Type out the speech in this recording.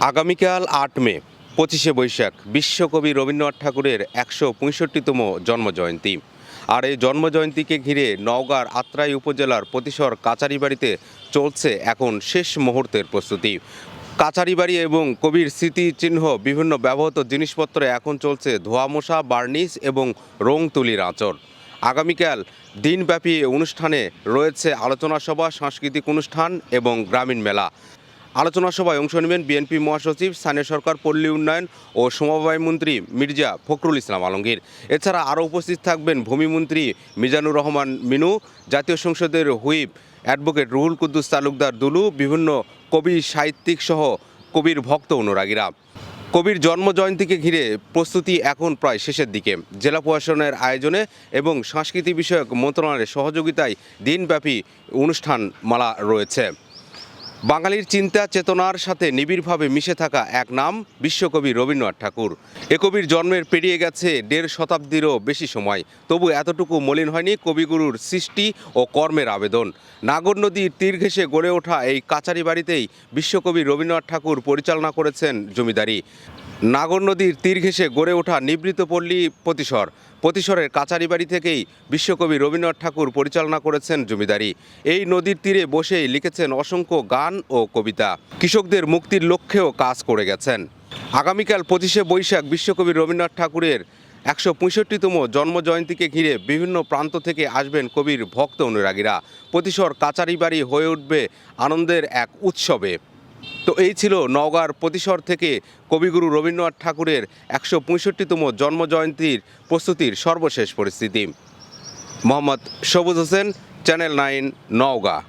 আগামীকাল ৮ মে ২৫শে বৈশাখ বিশ্বকবি রবীন্দ্রনাথ ঠাকুরের ১৬৫তম জন্মজয়ন্তী। আর এই জন্মজয়ন্তীকে ঘিরে নওগাঁর আত্রাই উপজেলার পতিশর কাচারিবাড়িতে চলছে এখন শেষ মুহূর্তের প্রস্তুতি। কাচারিবাড়ি এবং কবির স্মৃতিচিহ্ন বিভিন্ন ব্যবহৃত জিনিসপত্রে এখন চলছে ধোয়ামশা, বার্নিশ এবং রং তুলির আঁচড়। আগামীকাল দিনব্যাপী অনুষ্ঠানে রয়েছে আলোচনা সভা, সাংস্কৃতিক অনুষ্ঠান এবং গ্রামীণ মেলা। আলোচনা সভায় অংশ নেবেন বিএনপি মহাসচিব, স্থানীয় সরকার, পল্লী উন্নয়ন ও সমবায় মন্ত্রী মির্জা ফখরুল ইসলাম আলমগীর। এছাড়া আরও উপস্থিত থাকবেন ভূমিমন্ত্রী মিজানুর রহমান মিনু, জাতীয় সংসদের হুইপ অ্যাডভোকেট রুহুল কুদ্দুস তালুকদার দুলু, বিভিন্ন কবি, সাহিত্যিক সহ কবির ভক্ত অনুরাগীরা। কবির জন্মজয়ন্তীকে ঘিরে প্রস্তুতি এখন প্রায় শেষের দিকে। জেলা প্রশাসনের আয়োজনে এবং সংস্কৃতি বিষয়ক মন্ত্রণালয়ের সহযোগিতায় দিনব্যাপী অনুষ্ঠানমালা রয়েছে। বাঙালির চিন্তা চেতনার সাথে নিবিড়ভাবে মিশে থাকা এক নাম বিশ্বকবি রবীন্দ্রনাথ ঠাকুর। এ কবির জন্মের পেরিয়ে গেছে ১.৫ শতাব্দীরও বেশি সময়, তবু এতটুকু মলিন হয়নি কবিগুরুর সৃষ্টি ও কর্মের আবেদন। নাগর নদীর তীর ঘেঁষে গড়ে ওঠা এই কাচারি বাড়িতেই বিশ্বকবি রবীন্দ্রনাথ ঠাকুর পরিচালনা করেছেন জমিদারি। নাগর নদীর তীর ঘেঁষে গড়ে ওঠা নিভৃত পল্লী পতিশরের কাচারিবাড়ি থেকেই বিশ্বকবি রবীন্দ্রনাথ ঠাকুর পরিচালনা করেছেন জমিদারি। এই নদীর তীরে বসেই লিখেছেন অসংখ্য গান ও কবিতা। কৃষকদের মুক্তির লক্ষ্যেও কাজ করে গেছেন। আগামীকাল ২৫শে বৈশাখ বিশ্বকবি রবীন্দ্রনাথ ঠাকুরের ১৬৫তম জন্মজয়ন্তীকে ঘিরে বিভিন্ন প্রান্ত থেকে আসবেন কবির ভক্ত অনুরাগীরা। পতিশর কাচারিবাড়ি হয়ে উঠবে আনন্দের এক উৎসবে। তো এই ছিল নওগাঁর পতিশর থেকে কবিগুরু রবীন্দ্রনাথ ঠাকুরের ১৬৫তম জন্মজয়ন্তীর প্রস্তুতির সর্বশেষ পরিস্থিতি। মোহাম্মদ সবুজ হোসেন, চ্যানেল 9, নওগাঁ।